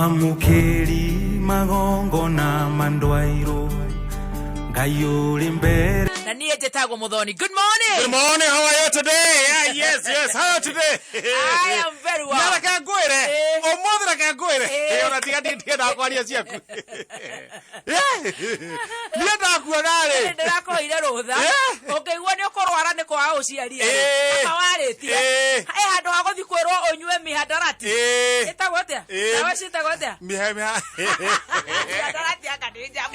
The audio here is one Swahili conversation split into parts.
Mamukeri magongo na mandwairo Gayuri mbere. Nani Jetago Modoni. Good morning. Good morning. How are you today? Yes. How are you today? I am very well. Nara ka goire. O modra ka goire. Ona tiga na kwa ria ciaku. Ni ata ku agare. Ndira ko ire rutha. Ukigwa ni ukorwara ni kwa uciari. Akawaritie. Handu ha guthi kwirwo unywe mihadarati. Itagwo atia? Dawa citagwo atia? Mihadarati akadija mu.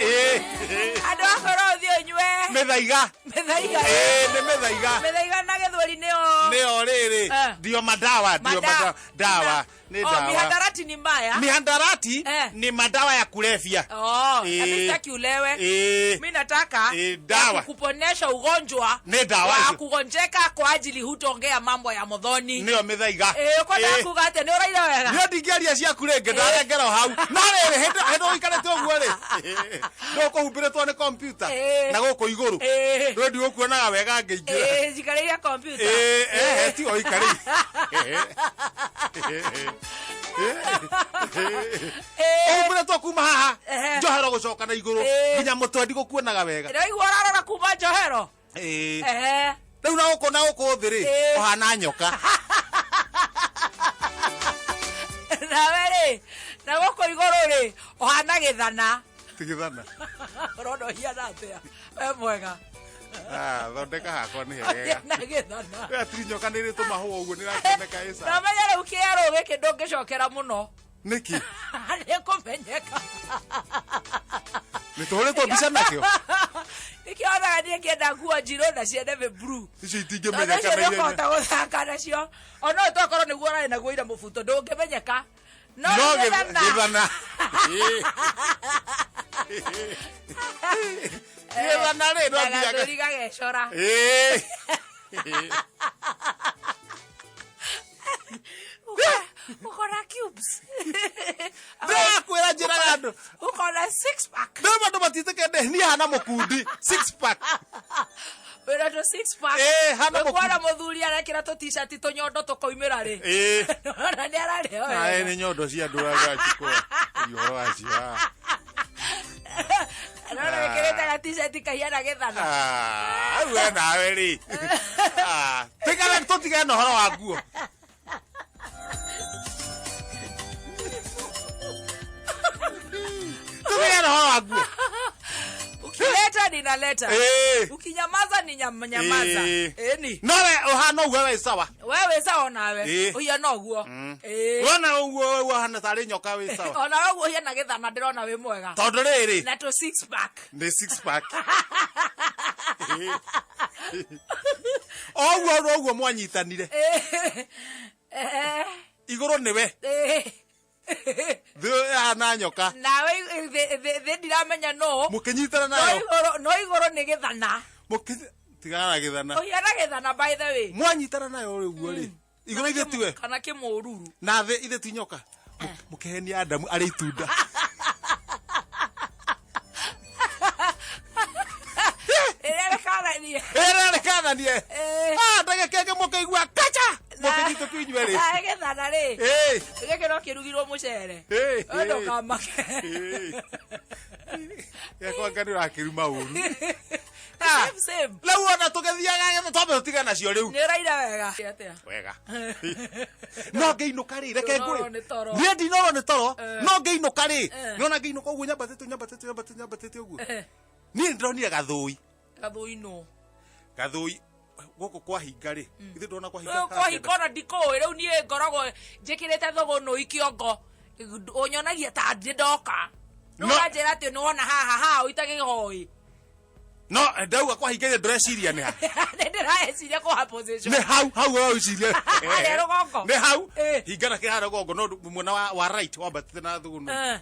Handu ha kwirwo uthi unywe Methaiga. Ni methaiga. Methaiga na githweri nio riri. Ndio madawa, dawa. Ni dawa. Mihadarati ni mbaya. Mihadarati ni madawa ya kulevya. Nataki ulewe. Mimi nataka dawa kuponesha ugonjwa. Ni dawa. Wa kugonjeka kwa ajili hutongea mambo ya Modoni. Nio methaiga. Kwa daku gate ni uraira wega. Ndio ndigeria cia kurenge ndarengera hau. Na riri hendo ikarete uguo ri. Ndo kuhumbiretwo ni computer na guku iguru. Ndo ndi ukuonaga wega ngeingĩra. Jikaria computer. Ti o ikari. Umburetwo kuma haha. Njohero gucoka na iguru. Nginya mutwe ndi gukuonaga wega. Ndio igwarara kuma njohero. Riu na guku thiri ohana nyoka. Nawe na guku iguru ri ohana githana. Tigithana. Rodo hiana atia. We mwega. Thondeka hakwa ni hega. Na githana. Atiri nyoka ni rituma ho uguo ni rakeneka isa. Na menya riu kiero giki ndungicokera muno. Niki? Ni kumenyeka. Ni tũhũrĩtwo mbica nakĩo. Ikiona ni kienda nguo njirũ na ciende blue. Icio itingĩmenyeka na ihenya. Ndio gũthaka nacio. Ona ũtokorwo nĩguo ũrarĩ naguo ira mũbuto ndũngĩmenyeka. No githana. Githana rĩ no nginya. Ndũriga gecora. Ukona cubes. Ndakwĩra njĩraga andũ. Ukona 6 pack. Ndio andũ matitĩkende ni hana mũkundi 6 pack. Wĩra to 6 pack. Hana mũkundi. Ukona mũthuri arekĩra to t-shirt tũnyondo tũkoimĩra rĩ. Ona nĩ ararĩo. Nae nĩ nyondo cia andũ aya chiko. Ihoro acio. Ana wekĩrĩte ga t-shirt kahiana gĩthana. We nawe rĩ. Tigana tũtigane na ũhoro wa nguo. Ukileta ninaleta. Ukinyamaza ni nyamaza. Ni. Nawe uhana uwe we sawa. Wewe sawa nawe. Uyana uguo. Wona uguo hana tari nyoka we sawa. Ona uguo hiana githana ndirona we mwega. Tondu riri. Na to 6 pack. Ni 6 pack. Oguo mwanyitanire. Iguru niwe. Hana nyoka. Nawe the ndiramenya no. Mukinyitana nayo. No iguru ni githana. Tigana githana. Uyana githana by the way. Mwanyitana nayo rĩu rĩ. Iguru igetiwe. Kana kimururu. Na the ithe ti nyoka. Mukehenia Adamu arĩ itunda. Erekana. Ndagĩkenge mũkĩigua kacha. Mũkĩnyitwo kinywe rĩ. Githana rĩ. Gĩkĩ no kĩrugirwo mũcere. Ndo kamake. Yakwa ngani rakiruma ũru. Same. Lau ona tũgĩthiaga twambe tũtiga nacio rĩu. Nĩ ũraira wega. Wega. No ngĩinũka rĩ reke ngũrĩ. Nĩ Niĩ ndinoro nĩ toro. No ngĩinũka rĩ. Nĩona ngĩinũka ũguo nyambatĩte ũguo. Niĩ ndĩronire gathũi. Gathũi no. Gathũi gũkũ kwa hinga rĩ. Ithe ndona kwa hinga. Kwa hinga ona ndikũĩ rĩu niĩ ngoragwo njĩkĩrĩte thũgũnũ ikĩongo. Ũnyonagia ta ndoka. No wanjĩra atĩ nĩwona haha ũitage gĩhoi. No ndauga kwa hinga ndĩreciria nĩ ha. Ndĩreciria kwa position. Nĩ hau ũciria. Harĩa rũgongo. Nĩ hau. Hinga na kĩhara rũgongo no mwena wa right wambatĩte na thũgũnũ.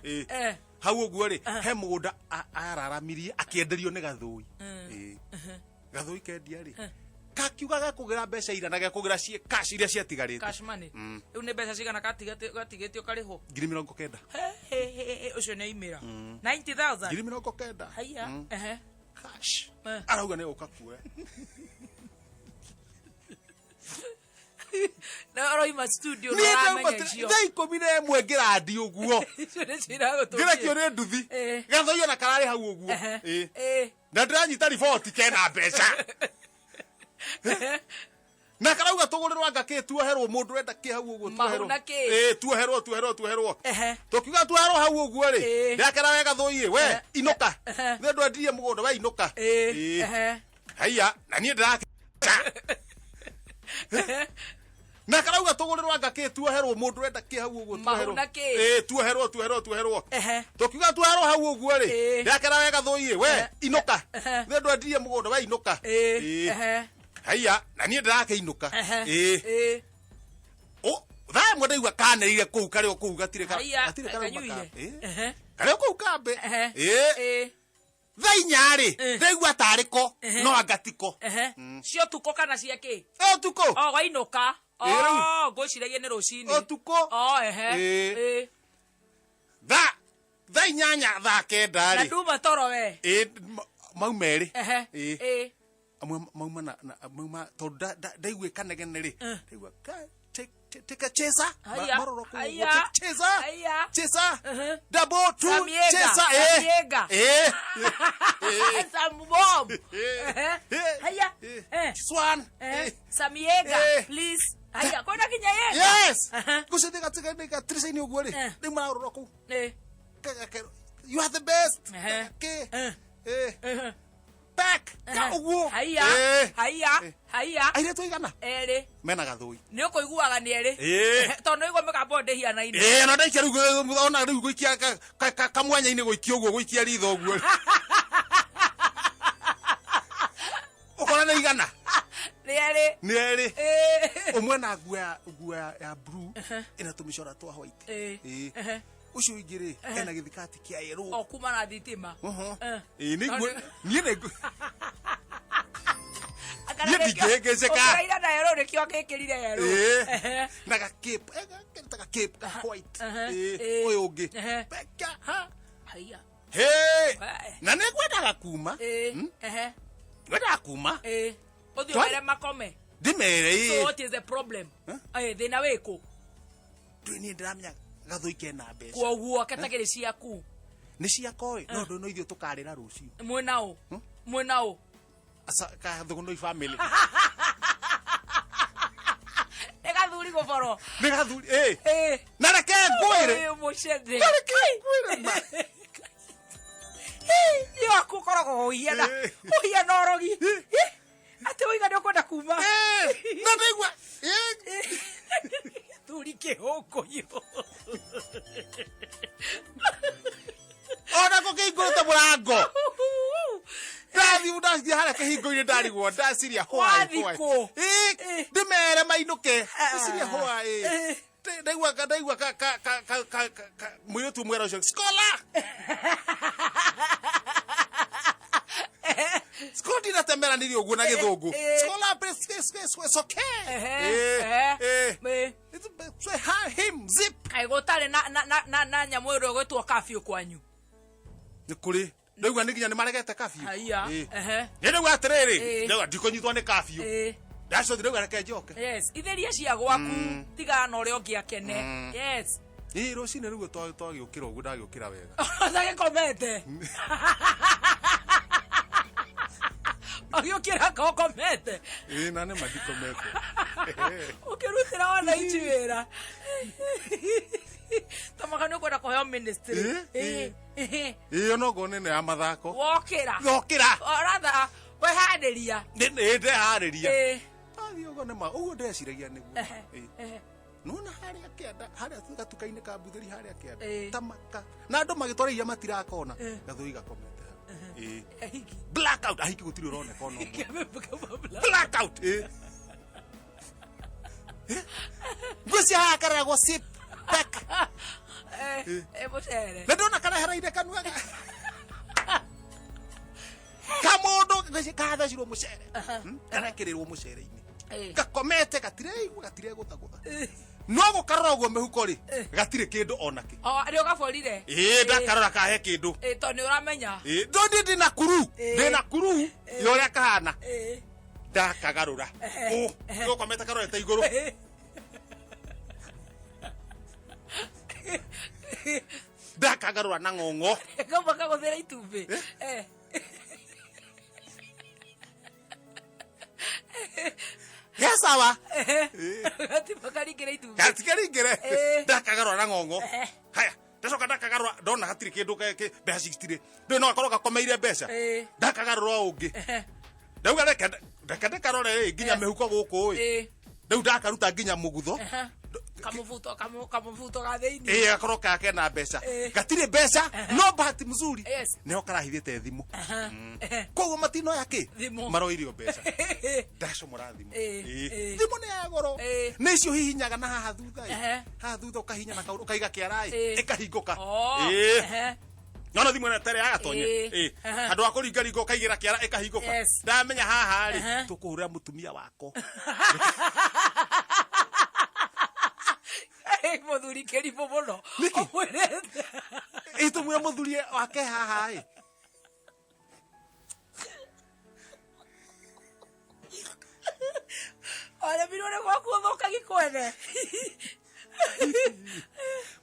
Hau ũguo rĩ he mũgũnda araramirie akĩenderio nĩ gathũi. Gathũi kendia rĩ. Kakiuga gakũgĩra mbeca irana gakũgĩra cie cash iria ciatigarĩte. Cash money. Rĩu nĩ mbeca cigana gatigĩtio karĩho. 90,000. Ũcio nĩ imĩra. 90,000. 90,000. Haya. Cash. Arauga nĩ ũka kuoya. No waima studio no ramenya icio dai komine mwe ngirandi uguo ngira kione nduthi gathoio na karari hau uguo na ndanyita report kena mbeca na karauga tugurirwa ngake tuoherwo mundu wenda ki hau uguo tuoherwo tuoherwo tukiuga tuoherwo hau uguo ri ndakera wega thoire we inuka ndio ndwendirie mugunda we inuka haya na nie ndira na karauga tugurirwa ngake tuoherwo mundu wenda ki hau uguo tuoherwo tukiuga tuoherwo hau uguo ri ndakera wega thoire we inuka ndio ndwendirie mugunda we inuka haya na nie ndirakiinuka thaa mwe ndaigua kaneire kuu kari kuu gatire kari kuu kambe thaa inyari ndaigua tariko no angatiko cio tuko kana ciake tuko wainuka ngwiciragia ni rucini tuko thaa inyanya thaa kenda ri na nduma toro we maumeri amwe mauma tondu ndaigua kanegene ri ndaigua take chesa maroro ku chesa double two chesa some bomb haya swan samiega please haya kwenda kinya yega yes kusidika tika trisa ni uguo ri ndi maroro ku you are the best back uguo haya aire toigana eri mena gathui ni ukuiguaga ni eri tondu igwa migambo ndihia ine na ndaikia riu ona riu guikia kamwanya ine guikia uguo guikia ritho uguo ukora na igana ni eri umwe na gua ya blue ina tumishora twa white ucio ingiri ena githikati kia yero kuma na thitima nie ndigegeceka ira na yero rikio ngikirire yero na gakip white uyu ungi beka haya na ne gwenda kuma gwenda kuma uthio mere makome ndimere so what is the problem thina wiko ni ndiramya gathui kena mbeca kwoguo ketagiri ciaku ni ciakoi no ndo no ithio tukarira rucio mwenao asa ka thuguno family egathuri goboro ni gathuri na reke ngwire mushende reke ngwire yo akukorogo uyana orogi ate uiga ndokwenda kuma na ndaigua thuri kihoko yo ona ko kingurute murango ndathi undathi haria kihingo-ini ndarigwo ndasiria hwai ndimere mainuke ndasiria hwai ndaigua muiritu mwera ucio skola skola ndinatembera niri uguo na githungu skola it's okay him zip gutari na nyamu iro gwitwo kafio kwanyu ni kuri ndaigua ni nginya ni maregete kafio haya ni ndaigua atiriri ndaigua ndikonyitwo ni kafio ndaco ndaigua reke njoke yes itheria cia gwaku tigana uria ungiakene yes rucini riu twagiukira uguo ndagiukira wega ndagikomete agiukira kokomete na ne madikomete ukirutira wana ichi wira tamaka no kwenda kuheo ministry no gone ne amathako wokira oratha we handeria nde hariria athio gone ma uguo ndeciragia niguo nona haria kianda haria gatukaine ka mbuthiri haria kianda tamaka na andu magitwariria matirakona gathui gakomete blackout ahiki gutiri uroneka ono blackout gucia hakara go sip back mucere na ndona kana haraire kanua kamundu gathacirwo mucere kana kirirwo mucere-ini gakomete gatire gutagutha no gukarora uguo mihuko ri gatire kindu onaki ari ugaborire ndakarora kahe kindu to ni uramenya ndi na kuru yoria kahana ndakagarura ukomete karorete iguru ndakagarura na ngongo ngomba kagothera itumbi Sawa. Ati makaringire itumbi. Gatikaringire. Ndakagarura na ngongo. Haya, ndacoka ndakagarura ndona hatiri kindu ke mbeca 60. Ndio no akoroka komeire mbeca. Ndakagarura ungi. Ndauga reka ndakarore nginya mihuko guku ii. Ndio ndakaruta nginya mugutho. Kamuvuto ga thiini. Akoroka ake na mbeca. Gatire mbeca no bahati mzuri. Niho karahithite thimu. Koguo matino yake maroirio mbeca. Ndacomora thimu. Thimu ni ya goro. Ni icio hihinyaga na haha thutha. Haha thutha ukahinya na ukaiga kiarai ikahinguka. Nona thimu na tere agatonye. Andu akuringa ringo ukaigira kiara ikahinguka. Ndamenya haha ri tukuhurira mutumia wako. Muthuri keribo muno. Itumwe muthuri wake haha ĩ. Ole birone gwaku thoka gikwene.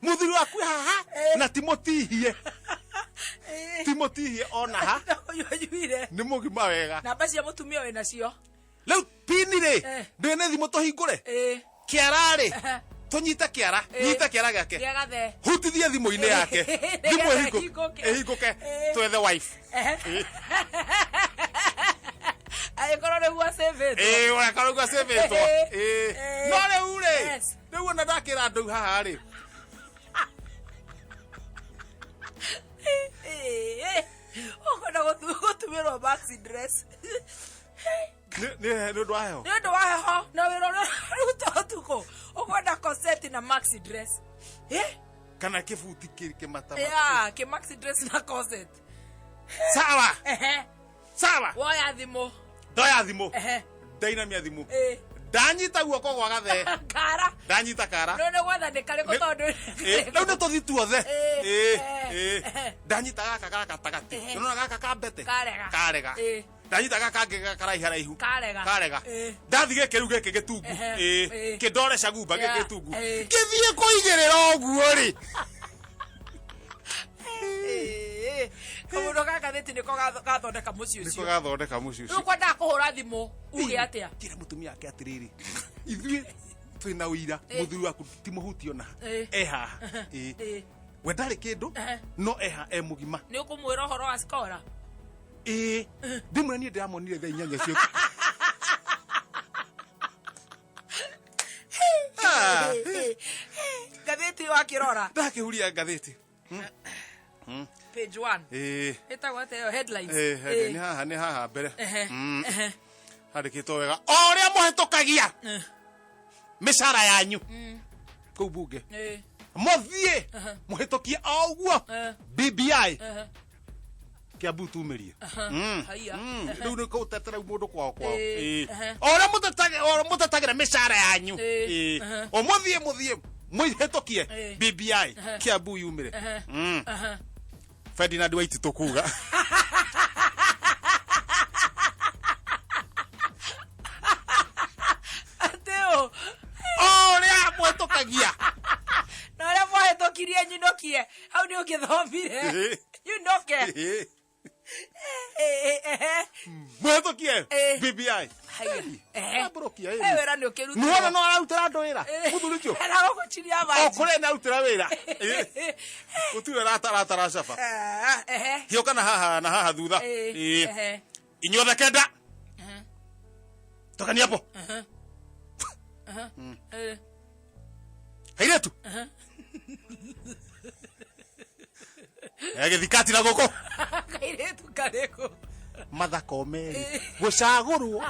Muthuri waku haha na Timotihie. Timotihie ona ha. Ni mugima wega. Namba cia mutumia we nacio. Leu pini ri. Ndene thimu tuhingure. Kiara ri. Tunyita kiara, nyita kiara gake. Giagathe. Hutithia thimu-ini yake. Thimu ehinguke. Twethe wife. Agĩkorwo nĩguo acĩbĩtwo. Ũrakorwo nĩguo acĩbĩtwo. No rĩu rĩ, rĩu ona ndakĩra andũ haha rĩ. Ũkwenda gũtumĩrwo maxi dress. Nĩ ũndũ wa heho. Nĩ ũndũ wa heho na wĩra ũrĩa ũruta ũtukũ. Ũkwenda corset na maxi dress. Kana kĩbuti kĩmata. Kĩ maxi dress na corset. Sawa. Sawa. Woya thimũ. Ndoya thimũ. Ndainamia thimũ. Ndanyita guoko gwa gathe. Kara. Ndanyita kara. No nĩ gwetha nĩ karĩkũ tondũ. Rĩu nĩ tũthi tuothe. Ndanyita gaka gatagatĩ. Nĩwona gaka kambete. Karega. Ndanyita gaka kangĩ karaiha raihu. Karega. Ndathi gĩkĩ rĩu gĩkĩ gĩtungu. Kĩndore cagumba gĩkĩ gĩtungu. Gĩthiĩ kũigĩrĩra ũguo rĩ. Kamundu gaka thĩti nĩko gathondeka mũciĩ ũcio. Nĩko gathondeka mũciĩ ũcio. Rĩu kwenda kũhũra thimũ uge atĩa? Kĩra mũtumia wake atĩrĩrĩ. Ithuĩ twĩna ũira mũthuri waku ti mũhuti ona. Haha. We ndarĩ kĩndũ no eha mũgima. Nĩ ũkũmwĩra ũhoro wa Skora? Ndĩmwe niĩ ndĩramonire thaa 8 cio. Gathĩti wakĩrora? Ndakĩhuria gathĩti. Page 1. Ĩtagwo atĩa ĩyo headlines? Nĩ haha mbere. Handĩkĩtwo wega. O ũrĩa mũhetũkagia mĩcara yanyu kũu mbunge. Mũthiĩ mũhetũkie o ũguo BBI. Kiambu tumĩrie. Rĩu nĩ kũtetera mũndũ kwao. O ũrĩa mũtetagĩra mĩcara yanyu. O mũthiĩ mũhetũkie BBI Kiambu yumĩre. Ferdinand Waiti tukuga. Ateo. Oria mwetukagia. Na oria mwetukirie nyinokie. Hau ni ukithomire. Nyinoke. Mwetukie BBI. Abrokia. Wera ni ukiruta. Nuona no arutira ndo wira. Muthuri cio. Era gukuchiria ba. Okore na arutira wira. Gutire ratara shafa. Hioka na haha thutha. Inyuothe kenda. Tokani hapo. Hairetu. Githikati na goko. Hairetu kareko. Mathako meri. Gucagurwo.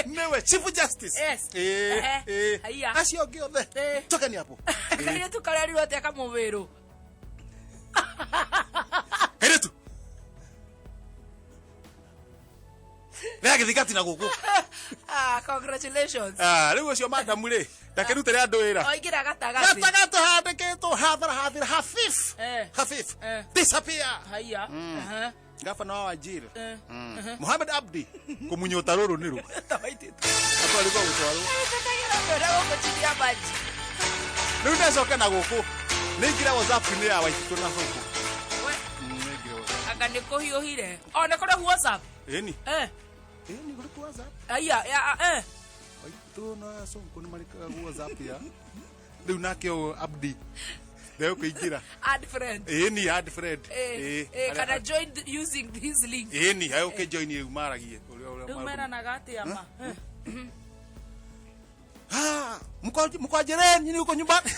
Newe Chief Justice. Haya. Acio ngĩ othe. Tokani hapo. Hairetu kararirwo atĩa kamũbĩrũ. Hairetu. Rega githikati na goko. Congratulations. Rĩu ũcio madamu rĩ. Ndakĩrutĩre andũ wĩra. Oigira gatagati. Gatagati handĩkĩtwo hathara Hafif. Disappear. Haya. Gavana wa Wajir. Mohamed Abdi. Kumunyota rũrũ nĩrũ. Tawaitĩte. Atwarĩrwo gũtwarwo. Tagira ndo gũchiria maji. Riu ndacoka na guku. Ningira WhatsApp ni ya Waititu na Sonko. Anga niko hiyo hire. Oh, niko na WhatsApp. Eni. Eni kuri WhatsApp. Aya, Waititu na Sonko ni marikaga WhatsApp ya. Riu nake o Abdi. Leo kuingira. Add friend. Eni add friend. Can I join using this link? Eni, ayo ke join ni maragie. Umera na gati ama. Mko jirani, nyinyi uko nyumbani.